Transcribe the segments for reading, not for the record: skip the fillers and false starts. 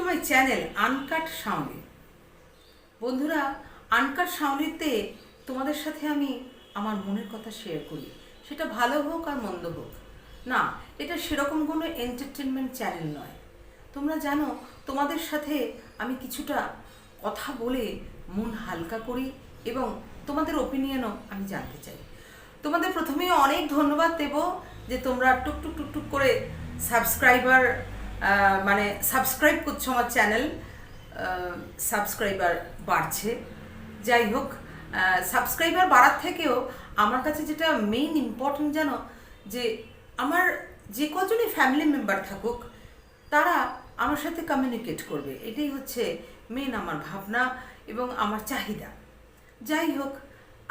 My channel uncut সাউনি। বন্ধুরা, uncut সাউনিতে তোমাদের সাথে আমি আমার মনের কথা শেয়ার করি, সেটা ভালো হোক আর মন্দ হোক না। এটা সেরকম কোনো এন্টারটেনমেন্ট চ্যানেল নয়। তোমরা জানো, তোমাদের সাথে আমি কিছুটা কথা বলে মন হালকা করি এবং তোমাদের ওপিনিয়নও আমি জানতে চাই। তোমাদের প্রথমেই অনেক ধন্যবাদ দেব যে তোমরা টুকটুক টুকটুক করে সাবস্ক্রাইব করছো আমার চ্যানেল। সাবস্ক্রাইবার বাড়ছে। যাই হোক, সাবস্ক্রাইবার বাড়ার থেকেও আমার কাছে যেটা মেইন ইম্পর্টেন্ট জানো, যে আমার যে কজনই ফ্যামিলি মেম্বার থাকুক তারা আমার সাথে কমিউনিকেট করবে, এটাই হচ্ছে মেন আমার ভাবনা এবং আমার চাহিদা। যাই হোক,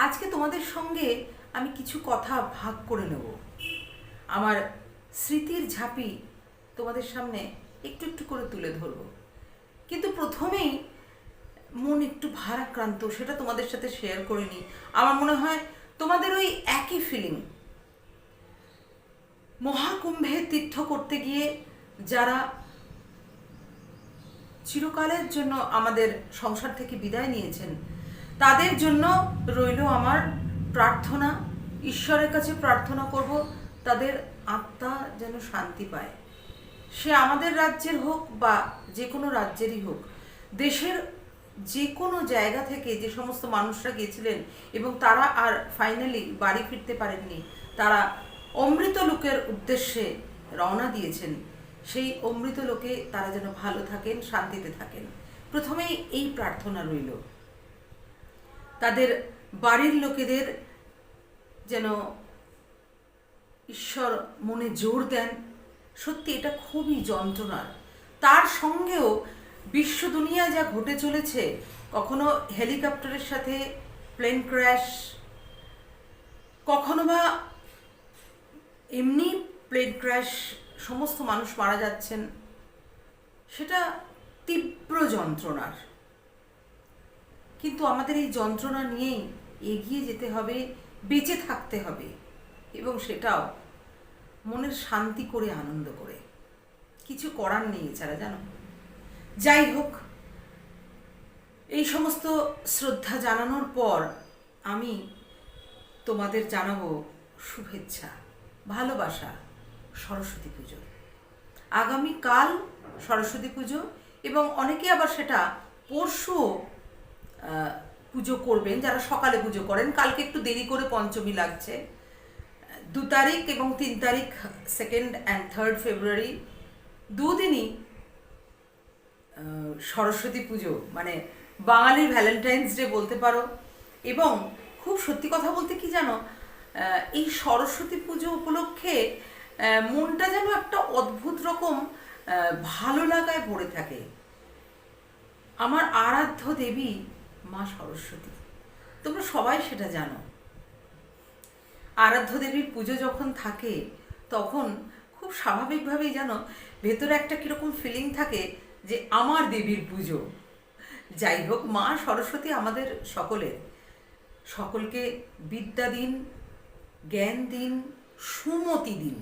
আজকে তোমাদের সঙ্গে আমি কিছু কথা ভাগ করে নেব। আমার স্মৃতির ঝাঁপি তোমাদের সামনে একটু একটু করে তুলে ধরব, কিন্তু প্রথমেই মন একটু ভারাক্রান্ত, সেটা তোমাদের সাথে শেয়ার করে নিই। আমার মনে হয় তোমাদের ওই একই ফিলিং। মহাকুম্ভে তীর্থ করতে গিয়ে যারা চিরকালের জন্য আমাদের সংসার থেকে বিদায় নিয়েছেন, তাদের জন্য রইল আমার প্রার্থনা। ঈশ্বরের কাছে প্রার্থনা করব তাদের আত্মা যেন শান্তি পায়। সে আমাদের রাজ্যের হোক বা যে কোনো রাজ্যেরই হোক, দেশের যে কোনো জায়গা থেকে যে সমস্ত মানুষরা গিয়েছিলেন এবং তারা আর ফাইনালি বাড়ি ফিরতে পারেননি, তারা অমৃত লোকের উদ্দেশ্যে রওনা দিয়েছেন। সেই অমৃত লোকে তারা যেন ভালো থাকেন, শান্তিতে থাকেন। প্রথমেই এই প্রার্থনা রইল। তাদের বাড়ির লোকেদের যেন ঈশ্বর মনে জোর দেন। সত্যি এটা খুবই যন্ত্রণার। তার সঙ্গেও বিশ্ব দুনিয়ায় যা ঘটে চলেছে, কখনো হেলিকপ্টারের সাথে প্লেন ক্র্যাশ, কখনো বা এমনি প্লেন ক্র্যাশ, সমস্ত মানুষ মারা যাচ্ছেন, সেটা তীব্র যন্ত্রণার। কিন্তু আমাদের এই যন্ত্রণা নিয়েই এগিয়ে যেতে হবে, বেঁচে থাকতে হবে, এবং সেটাও মনের শান্তি করে, আনন্দ করে। কিছু করার নেই এছাড়া, জানো। যাই হোক, এই সমস্ত শ্রদ্ধা জানানোর পর আমি তোমাদের জানাবো শুভেচ্ছা, ভালোবাসা সরস্বতী পুজো। আগামীকাল সরস্বতী পুজো, এবং অনেকে আবার সেটা পরশু পুজো করবেন, যারা সকালে পুজো করেন। কালকে একটু দেরি করে পঞ্চমী লাগছে। 2 তারিখ এবং 3 তারিখ, 2nd and 3rd ফেব্রুয়ারি, দুদিনই সরস্বতী পুজো, মানে বাঙালির ভ্যালেন্টাইন্স ডে বলতে পারো। এবং খুব সত্যি কথা বলতে কি জানো, এই সরস্বতী পুজো উপলক্ষে মনটা যেন একটা অদ্ভুত রকম ভালো লাগায় ভরে থাকে। আমার আরাধ্য দেবী মা সরস্বতী, তোমরা সবাই সেটা জানো। আরাধ্য দেবীর পুজো যখন থাকে তখন খুব স্বাভাবিকভাবেই জানো ভেতরে একটা কীরকম ফিলিং থাকে যে আমার দেবীর পুজো। যাই হোক, মা সরস্বতী আমাদের সকলকে বিদ্যা দিন, জ্ঞান দিন, সুমতি দিন।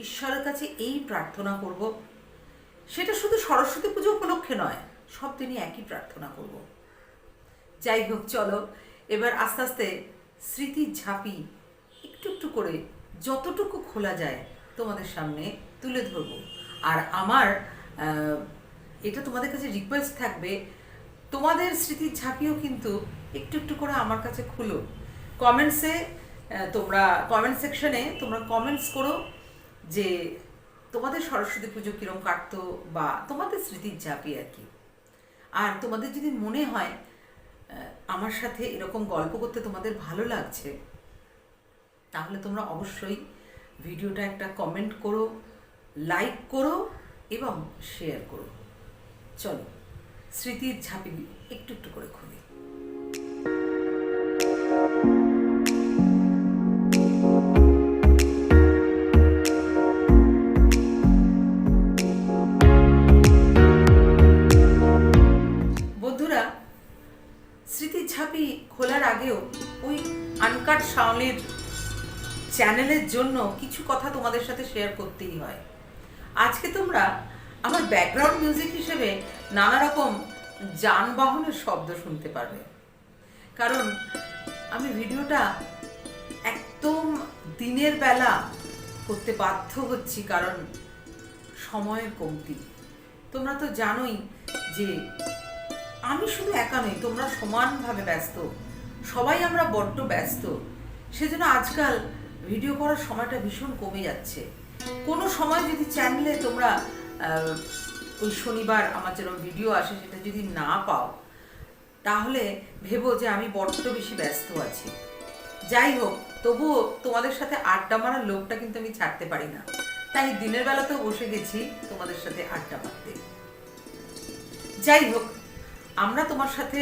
ঈশ্বরের কাছে এই প্রার্থনা করব। সেটা শুধু সরস্বতী পুজো উপলক্ষে নয়, সব দিনই একই প্রার্থনা করব। যাই হোক, চলো এবার আস্তে আস্তে স্মৃতির ঝাঁপি একটু একটু করে যতটুকু খোলা যায় তোমাদের সামনে তুলে ধরব। আর আমার এটা তোমাদের কাছে রিকোয়েস্ট থাকবে, তোমাদের স্মৃতির ঝাঁপিও কিন্তু একটু একটু করে আমার কাছে খুলো। কমেন্ট সেকশনে তোমরা কমেন্টস করো যে তোমাদের সরস্বতী পুজো কীরকম কাটতো, বা তোমাদের স্মৃতির ঝাঁপি আর কি। আর তোমাদের যদি মনে হয় আমার সাথে এরকম গল্প করতে তোমাদের ভালো লাগছে, তাহলে তোমরা অবশ্যই ভিডিওটা একটা কমেন্ট করো, লাইক করো এবং শেয়ার করো। চলো স্মৃতির ঝাঁপি একটু একটু করে খুলি। বন্ধুরা, স্মৃতির ঝাঁপি খোলার আগেও ওই আনকাট সাউনির চ্যানেলের জন্য কিছু কথা তোমাদের সাথে শেয়ার করতেই হয়। আজকে তোমরা আমার ব্যাকগ্রাউন্ড মিউজিক হিসেবে নানা রকম যানবাহনের শব্দ শুনতে পারবে, কারণ আমি ভিডিওটা একদম দিনের বেলা করতে বাধ্য হচ্ছি, কারণ সময়ের কমতি। তোমরা তো জানোই যে আমি শুধু একা নই, তোমরা সমানভাবে ব্যস্ত, সবাই আমরা বড্ড ব্যস্ত। সেজন্য আজকাল ভিডিও করার সময়টা ভীষণ কমে যাচ্ছে। কোনো সময় যদি চ্যানেলে তোমরা ওই শনিবার আমার যেরকম ভিডিও আসে সেটা যদি না পাও, তাহলে ভেবো যে আমি বড্ড বেশি ব্যস্ত আছি। যাই হোক, তবুও তোমাদের সাথে আড্ডা মারার লোকটা কিন্তু আমি ছাড়তে পারি না, তাই দিনের বেলাতেও বসে গেছি তোমাদের সাথে আড্ডা মারতে। যাই হোক, আমরা তোমার সাথে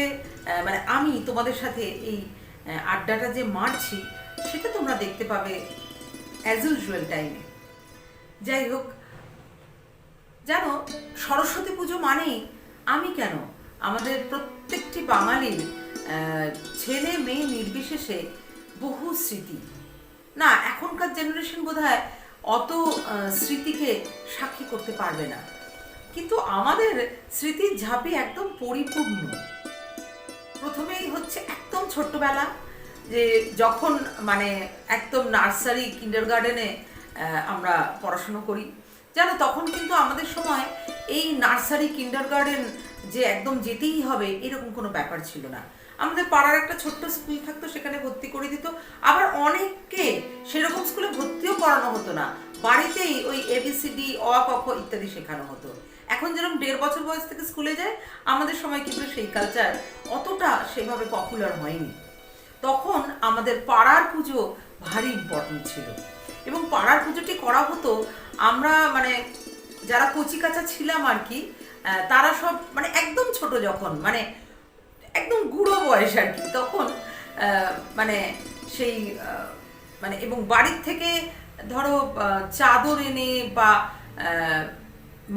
মানে আমি তোমাদের সাথে এই আড্ডাটা যে মারছি সেটা তোমরা দেখতে পাবে অ্যাজ ইউজুয়াল টাইমে। যাই হোক, জানো, সরস্বতী পুজো মানেই আমি কেন, আমাদের প্রত্যেকটি বাঙালির ছেলে মেয়ে নির্বিশেষে বহু স্মৃতি। না, এখনকার জেনারেশন বোধহয় অত স্মৃতিকে সাক্ষী করতে পারবে না, কিন্তু আমাদের স্মৃতির ঝাঁপি একদম পরিপূর্ণ। প্রথমেই হচ্ছে একদম ছোট্টবেলা, যে যখন মানে একদম নার্সারি কিন্ডারগার্ডেনে আমরা পড়াশুনো করি। জানো, তখন কিন্তু আমাদের সময় এই নার্সারি কিন্ডারগার্ডেন যে একদম যেতেই হবে এরকম কোনো ব্যাপার ছিল না। আমাদের পাড়ার একটা ছোট্ট স্কুল থাকতো, সেখানে ভর্তি করে দিত। আবার অনেককে সেরকম স্কুলে ভর্তিও করানো হতো না, বাড়িতেই ওই এবিসিডি অ ক খ ইত্যাদি শেখানো হতো। এখন যেরকম 1.5 বছর বয়স থেকে স্কুলে যায়, আমাদের সময় কিন্তু সেই কালচার অতটা সেভাবে পপুলার হয়নি। তখন আমাদের পাড়ার পুজো ভারী ইম্পর্টেন্ট ছিল, এবং পাড়ার পুজোটি করা হতো। আমরা মানে যারা কচিকাচা ছিলাম আর কি, তারা সব মানে একদম ছোট, যখন মানে একদম গুঁড়ো বয়স আর কি, তখন মানে সেই মানে এবং বাড়ির থেকে ধরো চাদর এনে বা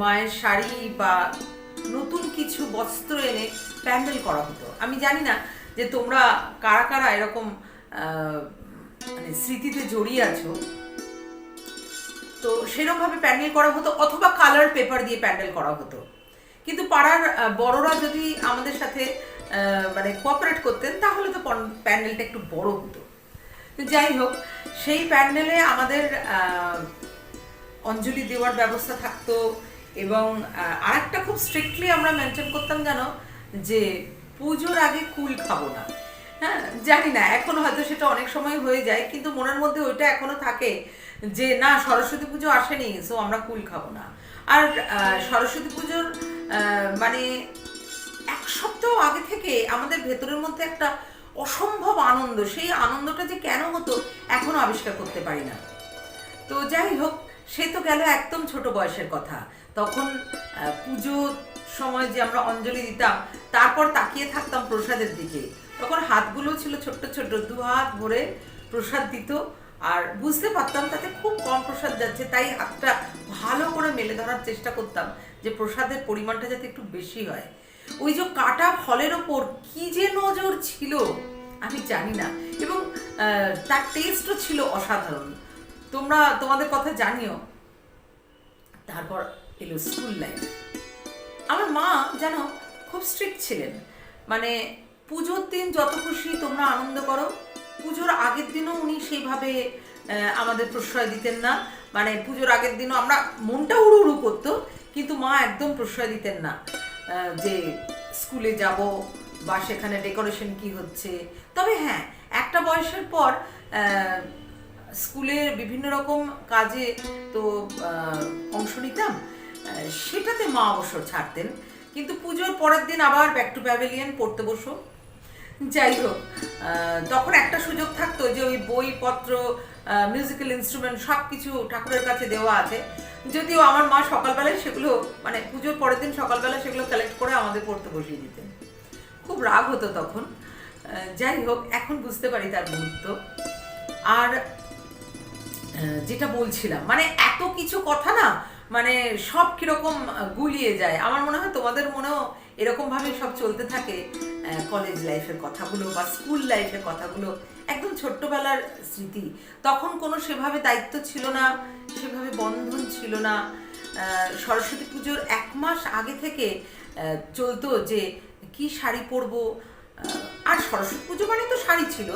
মায়ের শাড়ি বা নতুন কিছু বস্ত্র এনে প্যান্ডেল করা হতো। আমি জানি না যে তোমরা কারা কারা এরকম মানে স্মৃতিতে জড়িয়ে আছো। তো সেরকমভাবে প্যান্ডেল করা হতো, অথবা কালার পেপার দিয়ে প্যান্ডেল করা হতো। কিন্তু পাড়ার বড়রা যদি আমাদের সাথে মানে কোঅপারেট করতেন, তাহলে তো প্যান্ডেলটা একটু বড় হতো। যাই হোক, সেই প্যান্ডেলে আমাদের অঞ্জলি দেওয়ার ব্যবস্থা থাকতো, এবং আরেকটা খুব স্ট্রিক্টলি আমরা মেনটেন করতাম, জানো, যে পুজোর আগে কুল খাবো না। হ্যাঁ, জানি না এখন হয়তো সেটা অনেক সময় হয়ে যায়, কিন্তু মনের মধ্যে ওইটা এখনো থাকে যে না, সরস্বতী পুজো আসেনি, সো আমরা কুল খাবো না। আর সরস্বতী পুজোর মানে 1 সপ্তাহ আগে থেকে আমাদের ভেতরের মধ্যে একটা অসম্ভব আনন্দ, সেই আনন্দটা যে কেন হতো এখনো আবিষ্কার করতে পারি না। তো যাই হোক, সে তো গেল একদম ছোট বয়সের কথা। তখন পুজোর সময় যে আমরা অঞ্জলি দিতাম, তারপর তাকিয়ে থাকতাম প্রসাদের দিকে। তখন হাতগুলো ছিল ছোট্ট ছোট্ট, 2 হাত ভরে প্রসাদ দিত, আর বুঝতে পারতাম তাতে খুব কম প্রসাদ যাচ্ছে, তাই হাতটা ভালো করে মেলে ধরার চেষ্টা করতাম যে প্রসাদের পরিমাণটা যাতে একটু বেশি হয়। ওই যে কাটা ফলের ওপর কি যে নজর ছিল আমি জানি না, এবং তার টেস্টও ছিল অসাধারণ। তোমরা তোমাদের কথা জানিও। তারপর এলো স্কুল লাইফ। আমার মা যেন খুব স্ট্রিক্ট ছিলেন, মানে পুজোর দিন যত খুশি তোমরা আনন্দ করো, পুজোর আগের দিনও উনি সেইভাবে আমাদের প্রশ্রয় দিতেন না। মানে পুজোর আগের দিনও আমরা মনটা উড়ু উড়ু করতো, কিন্তু মা একদম প্রশ্রয় দিতেন না যে স্কুলে যাব বা সেখানে ডেকোরেশন কি হচ্ছে। তবে হ্যাঁ, একটা বয়সের পর স্কুলের বিভিন্ন রকম কাজে তো অংশ নিতাম, সেটাতে মা অবসর ছাড়তেন, কিন্তু পুজোর পরের দিন আবার ব্যাক টু প্যাভিলিয়ন পড়তে বসো। যাই হোক, তখন একটা সুযোগ থাকতো যে ওই বইপত্র, মিউজিক্যাল ইনস্ট্রুমেন্ট সব কিছু ঠাকুরের কাছে দেওয়া আছে, যদিও আমার মা সকালবেলায় সেগুলো মানে পুজোর পরের দিন সকালবেলা সেগুলো কালেক্ট করে আমাদের পড়তে বসিয়ে দিতেন। খুব রাগ হতো তখন। যাই হোক, এখন বুঝতে পারি তার গুরুত্ব। আর যেটা বলছিলাম, মানে এত কিছু কথা না, মানে সব কিরকম গুলিয়ে যায়। আমার মনে হয় তোমাদের মনেও এরকমভাবে সব চলতে থাকে, কলেজ লাইফের কথাগুলো বা স্কুল লাইফের কথাগুলো, একদম ছোট্টবেলার স্মৃতি। তখন কোনো সেভাবে দায়িত্ব ছিল না, সেভাবে বন্ধন ছিল না, সরস্বতী পুজোর 1 মাস আগে থেকে চলতো যে কি শাড়ি পরবো। আর সরস্বতী পুজো মানে তো শাড়ি ছিল,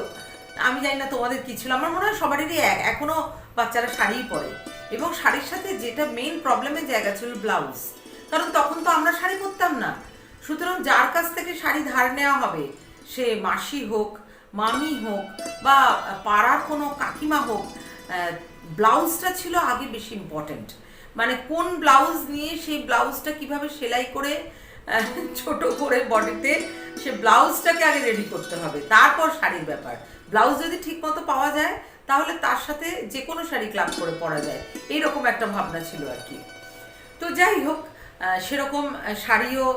আমি জানি না তোমাদের কি ছিল, আমার মনে হয় সবারই এখনো বাচ্চারা শাড়িই পরে। এবং শাড়ির সাথে যেটা মেইন প্রবলেমের জায়গা ছিল ব্লাউজ, কারণ তখন তো আমরা শাড়ি পরতাম না। সুতরাং যার কাছ থেকে শাড়ি ধার নেওয়া হবে, সে মাসি হোক, মামি হোক, বা পাড়ার কোনো কাকিমা হোক, ব্লাউজটা ছিল আগে বেশি ইম্পর্ট্যান্ট। মানে কোন ব্লাউজ নিয়ে সেই ব্লাউজটা কিভাবে সেলাই করে ছোট করে বডিতে সে ব্লাউজটাকে আগে রেডি করতে হবে, তারপর শাড়ির ব্যাপার। ব্লাউজ যদি ঠিক মতো পাওয়া যায় তাহলে তার সাথে যে কোনো শাড়ি ক্লাব করে পরা যায়, এইরকম একটা ভাবনা ছিল আর কি। তো যাই হোক, সেরকম শাড়িও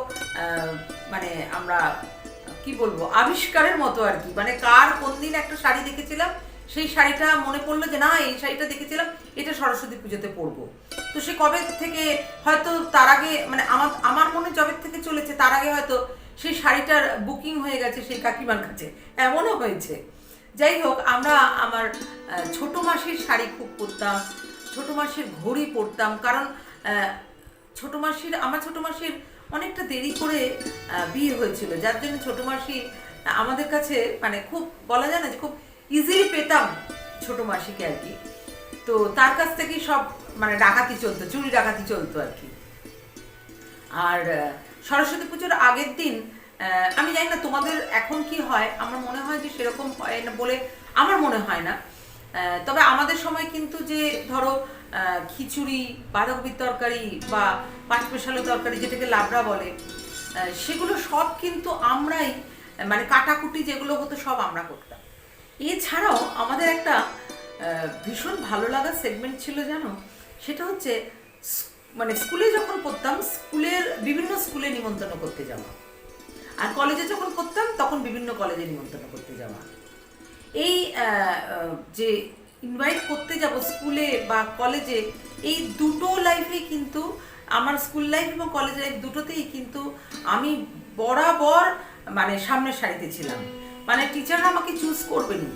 মানে আমরা কি বলবো আবিষ্কারের মতো আর কি। মানে কার কোন দিন একটা শাড়ি দেখেছিলাম, সেই শাড়িটা মনে পড়লো যে না এই শাড়িটা দেখেছিলাম, এটা সরস্বতী পুজোতে পরবো। তো সে কবে থেকে হয়তো তার আগে, মানে আমার মনে জবের থেকে চলেছে, তার আগে হয়তো সেই শাড়িটার বুকিং হয়ে গেছে সেই কাকিমার কাছে, এমনও হয়েছে। যাই হোক, আমরা আমার ছোটো মাসির শাড়ি খুব পরতাম, ছোটো মাসির ঘড়ি পরতাম, কারণ আমার ছোটো মাসির অনেকটা দেরি করে বিয়ে হয়েছিল, যার জন্য ছোটো মাসি আমাদের কাছে মানে খুব বলা যায় না যে খুব ইজিলি পেতাম ছোটো মাসিকে আর কি। তো তার কাছ থেকেই সব মানে ডাকাতি চলতো, চুরি ডাকাতি চলতো আর কি। আর সরস্বতী পুজোর আগের দিন আমি জানি না তোমাদের এখন কি হয়, আমার মনে হয় যে সেরকম হয় না বলে আমার মনে হয় না। তবে আমাদের সময় কিন্তু যে ধরো খিচুড়ি, বাঁধাকপির তরকারি বা পাঁচমেশালো তরকারি যেটাকে লাবড়া বলে, সেগুলো সব কিন্তু আমরাই, মানে কাটাকুটি যেগুলো হতো সব আমরা করতাম। এছাড়াও আমাদের একটা ভীষণ ভালো লাগার সেগমেন্ট ছিল জানো, সেটা হচ্ছে মানে স্কুলে যখন পড়তাম, বিভিন্ন স্কুলে নিমন্ত্রণ করতে যাওয়া, আর কলেজে যখন পড়তাম তখন বিভিন্ন কলেজে নিমন্ত্রণ করতে যাওয়া। এই যে ইনভাইট করতে যাব স্কুলে বা কলেজে, এই দুটো লাইফে কিন্তু আমার স্কুল লাইফ এবং কলেজ লাইফ দুটোতেই কিন্তু আমি বরাবর মানে সামনের সারিতে ছিলাম। মানে টিচাররা আমাকে চুজ করবেনি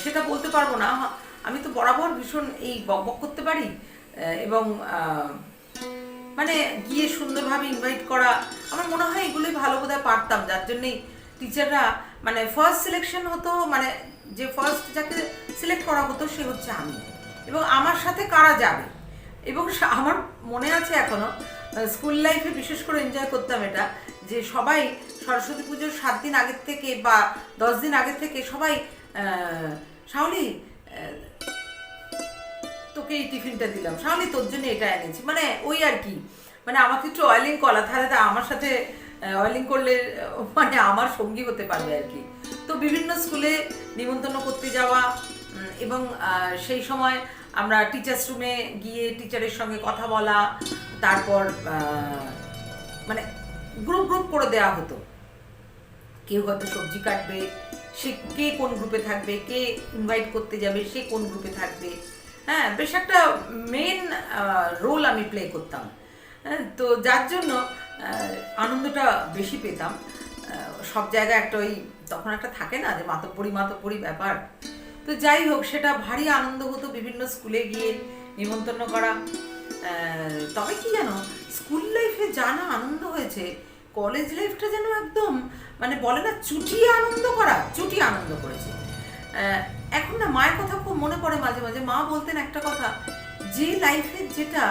সেটা বলতে পারবো না, আমি তো বরাবর ভীষণ এই বকবক করতে পারি, এবং মানে গিয়ে সুন্দরভাবে ইনভাইট করা, আমার মনে হয় এগুলোই ভালো বোধহয় পারতাম, যার জন্যেই টিচাররা মানে ফার্স্ট সিলেকশন হতো, মানে যে ফার্স্ট যাকে সিলেক্ট করা হতো সে হচ্ছে আমি, এবং আমার সাথে কারা যাবে। এবং আমার মনে আছে এখনো, স্কুল লাইফে বিশেষ করে এনজয় করতাম এটা, যে সবাই সরস্বতী পুজোর 7 দিন আগের থেকে বা 10 দিন আগের থেকে সবাই শাওলি তোকে এই টিফিনটা দিলাম, শাওলি তোর জন্য এটা এনেছি, মানে ওই আর কি, মানে আমাকে একটু অয়েলিং করা, তাহলে আমার সাথে অয়েলিং করলে মানে আমার সঙ্গী হতে পারবে আর কি। তো বিভিন্ন স্কুলে নিমন্ত্রণ করতে যাওয়া, এবং সেই সময় আমরা টিচার্স রুমে গিয়ে টিচারের সঙ্গে কথা বলা, তারপর মানে গ্রুপ গ্রুপ করে দেওয়া হতো, কেউ হয়তো সবজি কাটবে, সে কে কোন গ্রুপে থাকবে, কে ইনভাইট করতে যাবে সে কোন গ্রুপে থাকবে। হ্যাঁ, বেশ একটা মেন রোল আমি প্লে করতাম। তো যার জন্য আনন্দটা বেশি পেতাম। সব জায়গায় একটা ওই তখন একটা থাকে না যে মাতব্বরি ব্যাপার। তো যাই হোক, সেটা ভারী আনন্দ হতো বিভিন্ন স্কুলে গিয়ে নিমন্ত্রণ করা। তবে কি জানো, স্কুল লাইফে যা না আনন্দ হয়েছে, কলেজ লাইফটা যেন একদম মানে বলে না চুটিয়ে আনন্দ করেছে। এখন না মায়ের কথা খুব মনে পড়ে মাঝে মাঝে, মা বলতেন একটা কথা, যে লাইফে যেটা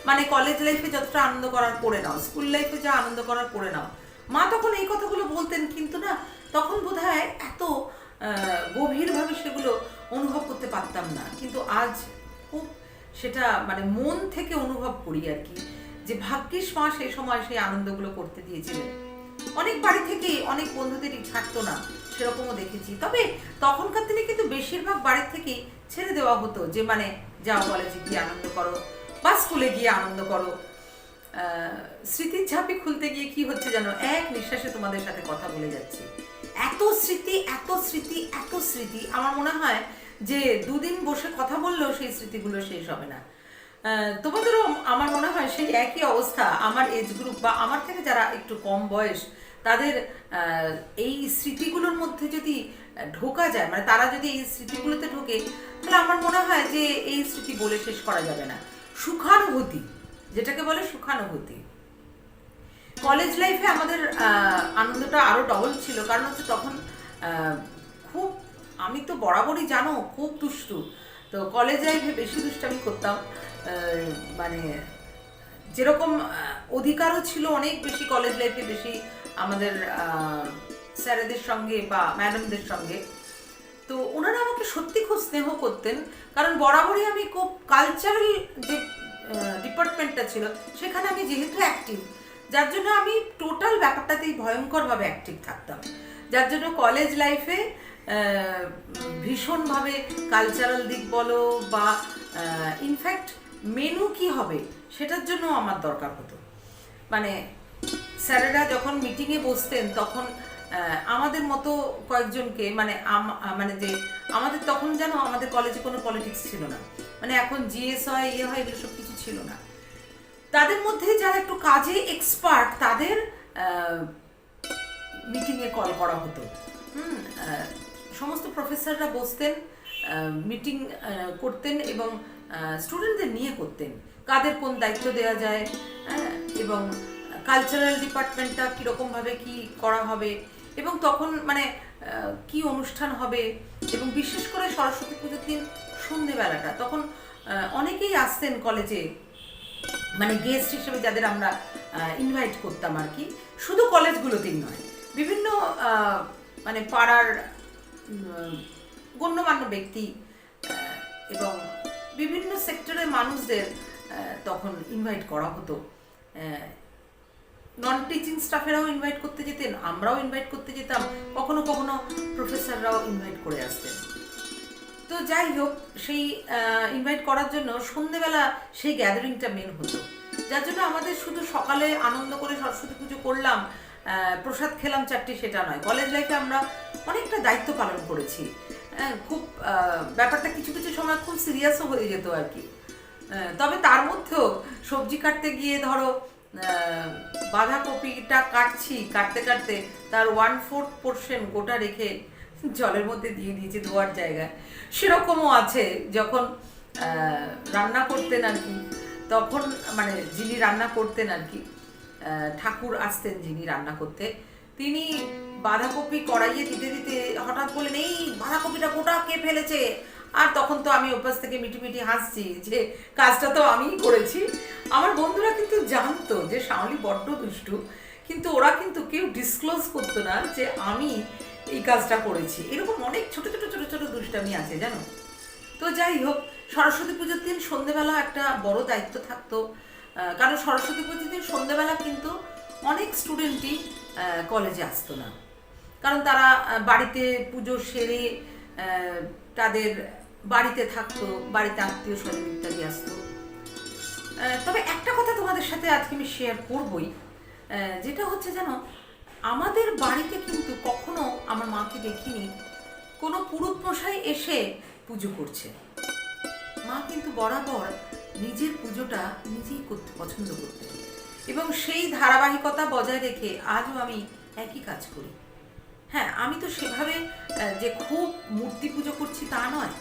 মানে কলেজ লাইফে যতটা আনন্দ করার করে নাও, স্কুল লাইফে যা আনন্দ করার করে নাও। মা তখন এই কথাগুলো বলতেন, কিন্তু না তখন বোধহয় এত গভীরভাবে সেগুলো অনুভব করতে পারতাম না, কিন্তু আজ খুব সেটা মানে মন থেকে অনুভব করি আর কি, যে ভাগ্যিস মা সেই সময় সেই আনন্দগুলো করতে দিয়েছিলেন। অনেক বাড়ি থেকেই অনেক বন্ধুদেরই ছাড়তো না, সেরকমও দেখেছি। তবে তখনকার দিনে কিন্তু বেশিরভাগ বাড়ি থেকেই ছেড়ে দেওয়া হতো, যে মানে যাও কলেজে গিয়ে আনন্দ করো বা স্কুলে গিয়ে আনন্দ করো। স্মৃতির ঝাঁপি খুলতে গিয়ে কি হচ্ছে জানো, এক নিঃশ্বাসে তোমাদের সাথে কথা বলে যাচ্ছি। এত স্মৃতি, আমার মনে হয় যে 2 দিন বসে কথা বললেও সেই স্মৃতিগুলো শেষ হবে না। তোমাদেরও আমার মনে হয় সেই একই অবস্থা। আমার এজ গ্রুপ বা আমার থেকে যারা একটু কম বয়স, তাদের এই স্মৃতিগুলোর মধ্যে যদি ঢোকা যায়, মানে তারা যদি এই স্মৃতিগুলোতে ঢোকে, তাহলে আমার মনে হয় যে এই স্মৃতি বলে শেষ করা যাবে না। সুখানুভূতি যেটাকে বলে সুখানুভূতি। কলেজ লাইফে আমাদের আনন্দটা আরও ডবল ছিল, কারণ হচ্ছে তখন খুব, আমি তো বরাবরই জানো খুব দুষ্টু, তো কলেজ লাইফে বেশি দুষ্টামি করতাম। মানে যেরকম অধিকারও ছিল অনেক বেশি কলেজ লাইফে, বেশি আমাদের স্যারেদের সঙ্গে বা ম্যাডামদের সঙ্গে। তো ওনারা আমাকে সত্যি খুব স্নেহ করতেন, কারণ বরাবরই আমি খুব কালচারাল যে ডিপার্টমেন্টটা ছিল সেখানে আমি যেহেতু অ্যাক্টিভ, যার জন্য আমি টোটাল ব্যাপারটাতেই ভয়ঙ্করভাবে অ্যাক্টিভ থাকতাম, যার জন্য কলেজ লাইফে ভীষণভাবে কালচারাল দিক বলো বা ইনফ্যাক্ট মেনু কি হবে সেটার জন্য আমার দরকার হতো। মানে স্যারেরা যখন মিটিংয়ে বসতেন তখন আমাদের মতো কয়েকজনকে, মানে মানে যে আমাদের তখন যেন আমাদের কলেজে কোনো পলিটিক্স ছিল না, মানে এখন জিএস হয় ইয়ে হয় এগুলো সব কিছু ছিল না, তাদের মধ্যে যারা একটু কাজে এক্সপার্ট তাদের মিটিংয়ে কল করা হতো। সমস্ত প্রফেসররা বসতেন, মিটিং করতেন এবং স্টুডেন্টদের নিয়ে করতেন, কাদের কোন দায়িত্ব দেওয়া যায়, এবং কালচারাল ডিপার্টমেন্টটা কীরকমভাবে কি করা হবে, এবং তখন মানে কি অনুষ্ঠান হবে, এবং বিশেষ করে সরস্বতী পুজোর দিন সন্ধেবেলাটা তখন অনেকেই আসতেন কলেজে, মানে গেস্ট হিসেবে যাদের আমরা ইনভাইট করতাম আর কি, শুধু কলেজগুলোতেই নয়, বিভিন্ন মানে পাড়ার গণ্যমান্য ব্যক্তি এবং বিভিন্ন সেক্টরের মানুষদের তখন ইনভাইট করা হতো। নন টিচিং স্টাফেরাও ইনভাইট করতে যেতেন, আমরাও ইনভাইট করতে যেতাম, কখনো কখনো প্রফেসররাও ইনভাইট করে আসতেন। তো যাই হোক, সেই ইনভাইট করার জন্য সন্ধেবেলা সেই গ্যাদারিংটা মেন হতো, যার জন্য আমাদের শুধু সকালে আনন্দ করে সরস্বতী পুজো করলাম, প্রসাদ খেলাম চারটি, সেটা নয়। কলেজ লাইফে আমরা অনেকটা দায়িত্ব পালন করেছি, খুব ব্যাপারটা কিছু কিছু সময় খুব সিরিয়াসও হয়ে যেত আর কি। তবে তার মধ্যেও সবজি কাটতে গিয়ে ধরো বাঁধাকপিটা কাটতে কাটতে তার 1/4 পোর্শন গোটা রেখে জলের মধ্যে দিয়ে দিয়েছি ধোয়ার জায়গায়, সেরকমও আছে। যখন রান্না করতেন আর কি, তখন মানে যিনি রান্না করতেন আর কি, ঠাকুর আসতেন যিনি রান্না করতে, তিনি বাঁধাকপি কড়াইয়ে দিতে দিতে হঠাৎ বলেন, এই বাঁধাকপিটা গোটা কে ফেলেছে, আর তখন তো আমি অভ্যাস থেকে মিটি মিটি হাসছি যে কাজটা তো আমিই করেছি। আমার বন্ধুরা কিন্তু জানতো যে শাওলি বড্ড দুষ্টু, কিন্তু ওরা কিন্তু কেউ ডিসক্লোজ করতো না যে আমি এই কাজটা করেছি। এরকম অনেক ছোট ছোট ছোট ছোট দুষ্টামি আছে জানো। তো যাই হোক, সরস্বতী পুজোর দিন সন্ধেবেলা একটা বড় দায়িত্ব থাকতো, কারণ সরস্বতী পুজোর দিন সন্ধেবেলা কিন্তু অনেক স্টুডেন্টই কলেজে আসতো না, কারণ তারা বাড়িতে পুজো সেরে তাদের বাড়িতে থাকতো, বাড়িতে আত্মীয় স্বজন ইত্যাদি আসতো। তবে একটা কথা তোমাদের সাথে আজকে আমি শেয়ার করবই, যেটা হচ্ছে জানো, আমাদের বাড়িতে কিন্তু কখনো আমার মাকে দেখিনি কোনো পুরুত মশাই এসে পুজো করছে। মা কিন্তু বরাবর নিজের পুজোটা নিজেই করতে পছন্দ করতেন, এবং সেই ধারাবাহিকতা বজায় রেখে আজও আমি একই কাজ করি। হ্যাঁ, আমি তো সেভাবে যে খুব মূর্তি পুজো করছি তা নয়,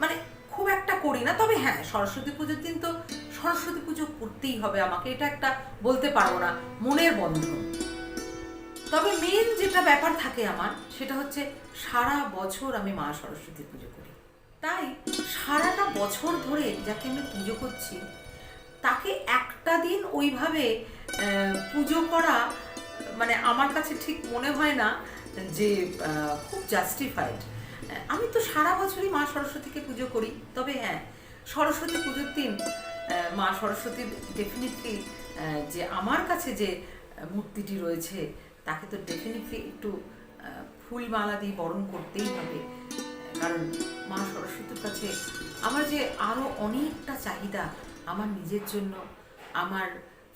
মানে খুব একটা করি না। তবে হ্যাঁ, সরস্বতী পুজোর দিন তো সরস্বতী পুজো করতেই হবে আমাকে, এটা একটা বলতে পারবো না, মনের বন্ধন। তবে মেন যেটা ব্যাপার থাকে আমার, সেটা হচ্ছে সারা বছর আমি মা সরস্বতীর পুজো করি। তাই সারাটা বছর ধরে যাকে আমি পুজো করছি তাকে একটা দিন ওইভাবে পুজো করা মানে আমার কাছে ঠিক মনে হয় না যে খুব জাস্টিফাইড। আমি তো সারা বছরই মা সরস্বতীকে পুজো করি। তবে হ্যাঁ, সরস্বতী পুজোর দিন মা সরস্বতীর ডেফিনেটলি যে আমার কাছে যে মূর্তিটি রয়েছে তাকে তো ডেফিনেটলি একটু ফুলমালা দিয়ে বরণ করতেই হবে, কারণ মা সরস্বতীর কাছে আমার যে আরও অনেকটা চাহিদা আমার নিজের জন্য, আমার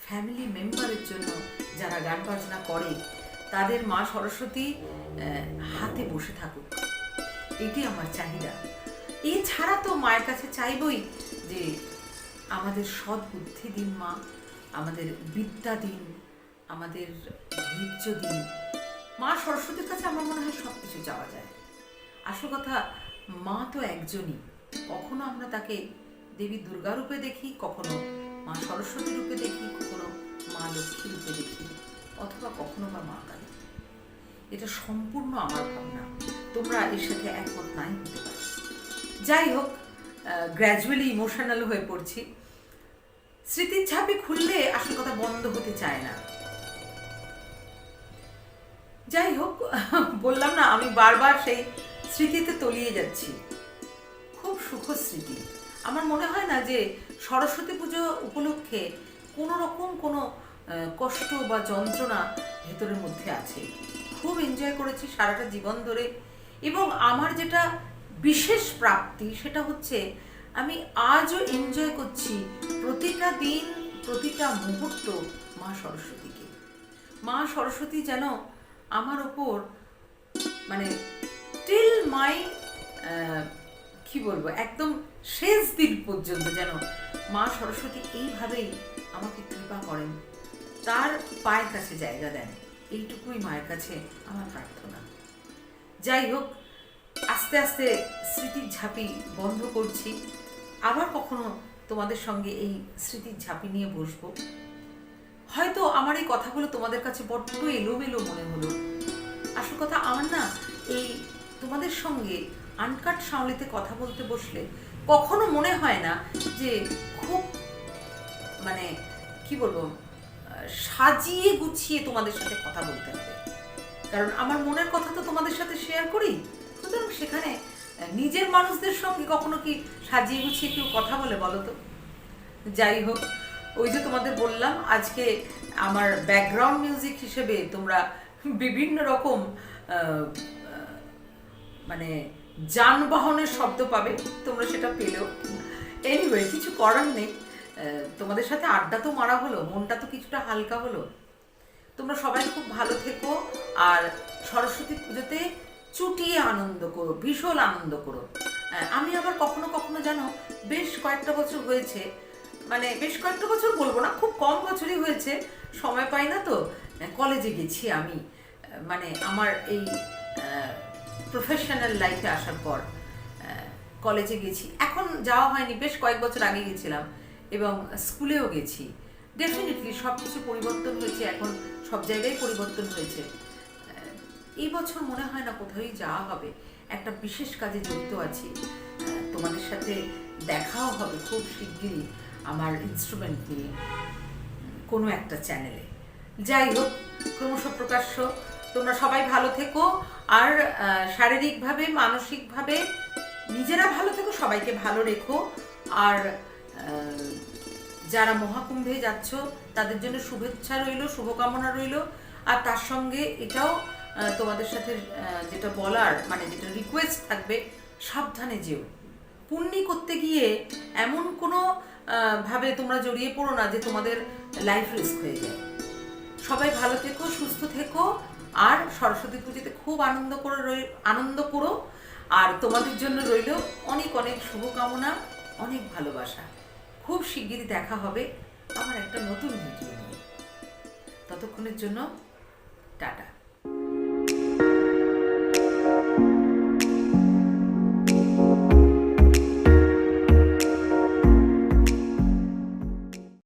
ফ্যামিলি মেম্বারের জন্য যারা গান বাজনা করে তাদের মা সরস্বতী হাতে বসে থাকুক, এটি আমার চাহিদা। এছাড়া তো মায়ের কাছে চাইবই যে আমাদের সৎ বুদ্ধি দিন মা, আমাদের বিদ্যা দিন, আমাদের ধৈর্য দিন। মা সরস্বতীর কাছে আমার মনে হয় সব কিছু চাওয়া যায়। আসল কথা, মা তো একজনই, কখনো আমরা তাকে দেবী দুর্গা রূপে দেখি, কখনো মা সরস্বতী রূপে দেখি, কখনো মা লক্ষ্মী রূপে দেখি, অথবা কখনো বা মা কালী। এটা সম্পূর্ণ আমার ভাবনা, তোমরা এর সাথে একমত নাই হতে পারো। যাই হোক, গ্র্যাজুয়ালি ইমোশনাল হয়ে পড়ছি। স্মৃতির ঝাঁপি খুললে আসল কথা বন্ধ হতে চায় না। যাই হোক, বললাম না, আমি বারবার সেই স্মৃতিতে তলিয়ে যাচ্ছি। খুব সুখ স্মৃতি। আমার মনে হয় না যে সরস্বতী পুজো উপলক্ষে কোনো রকম কোনো কষ্ট বা যন্ত্রণা ভেতরের মধ্যে আছে। খুব এনজয় করেছি সারাটা জীবন ধরে, এবং আমার যেটা বিশেষ প্রাপ্তি সেটা হচ্ছে আমি আজও এনজয় করছি প্রতিটা দিন, প্রতিটা মুহূর্ত মা সরস্বতীকে। মা সরস্বতী যেন আমার ওপর মানে টিল মাই কি বলবো, একদম শেষ দিন পর্যন্ত যেন মা সরস্বতী এইভাবেই আমাকে কৃপা করেন, তার পায়ের কাছে জায়গা দেন, এইটুকুই মায়ের কাছে আমার প্রার্থনা। যাই হোক, আস্তে আস্তে স্মৃতির ঝাঁপি বন্ধ করছি। আবার কখনো তোমাদের সঙ্গে এই স্মৃতির ঝাঁপি নিয়ে বসবো। হয়তো আমার এই কথাগুলো তোমাদের কাছে বড্ড এলোমেলো মনে হলো। আসল কথা, আমার না এই তোমাদের সঙ্গে আনকাট সাউলিতে কথা বলতে বসলে কখনো মনে হয় না যে খুব মানে কি বলবো, সাজিয়ে গুছিয়ে তোমাদের সাথে কথা বলতে হবে। কারণ আমার মনের কথা তো তোমাদের সাথে শেয়ার করি, সুতরাং সেখানে নিজের মানুষদের সঙ্গে কখনো কি সাজিয়ে গুছিয়ে কেউ কথা বলে বলো তো? যাই হোক, ওই যে তোমাদের বললাম, আজকে আমার ব্যাকগ্রাউন্ড মিউজিক হিসেবে তোমরা বিভিন্ন রকম মানে যানবাহনের শব্দ পাবে, তোমরা সেটা পেলেও। এনিওয়ে, কিছু করার নেই, তোমাদের সাথে আড্ডা তো মারা হলো, মনটা তো কিছুটা হালকা হলো। তোমরা সবাই খুব ভালো থেকো, আর সরস্বতী পুজোতে চুটিয়ে আনন্দ করো, ভীষণ আনন্দ করো। আমি আবার কখনো কখনো জানো, বেশ কয়েকটা বছর হয়েছে, মানে বেশ কয়েকটা বছর বলবো না, খুব কম বছরই হয়েছে, সময় পাই না তো, কলেজে গেছি আমি, মানে আমার এই প্রফেশনাল লাইফে আসার পর কলেজে গেছি। এখন যাওয়া হয়নি, বেশ কয়েক বছর আগে গেছিলাম, এবং স্কুলেও গেছি। ডেফিনেটলি সব কিছু পরিবর্তন হয়েছে, এখন সব জায়গায় পরিবর্তন হয়েছে। এই বছর মনে হয় না কোথাওই যাওয়া হবে, একটা বিশেষ কাজে জড়িত আছি। তোমাদের সাথে দেখাও হবে খুব শিগগিরই আমার ইনস্ট্রুমেন্ট নিয়ে কোনো একটা চ্যানেলে। যাই হোক, ক্রমশ প্রকাশ্য, তোমরা সবাই ভালো থেকো, আর শারীরিকভাবে মানসিকভাবে নিজেরা ভালো থেকো, সবাইকে ভালো রেখো। আর যারা মহাকুম্ভে যাচ্ছ তাদের জন্য শুভেচ্ছা রইল, শুভকামনা রইল। আর তার সঙ্গে এটাও তোমাদের সাথে যেটা বলার, মানে যেটা রিকোয়েস্ট থাকবে, সাবধানে যেও। পুণ্যি করতে গিয়ে এমন কোনো ভাবে তোমরা জড়িয়ে পড়ো না যে তোমাদের লাইফ রিস্ক হয়ে যায়। সবাই ভালো থেকো, সুস্থ থেকো, আর সরস্বতী পুজোতে খুব আনন্দ করো। আর তোমাদের জন্য রইল অনেক অনেক শুভকামনা, অনেক ভালোবাসা। খুব শিগগিরই দেখা হবে আমার একটা নতুন ভিডিও নিয়ে। ততক্ষণের জন্য টাটা।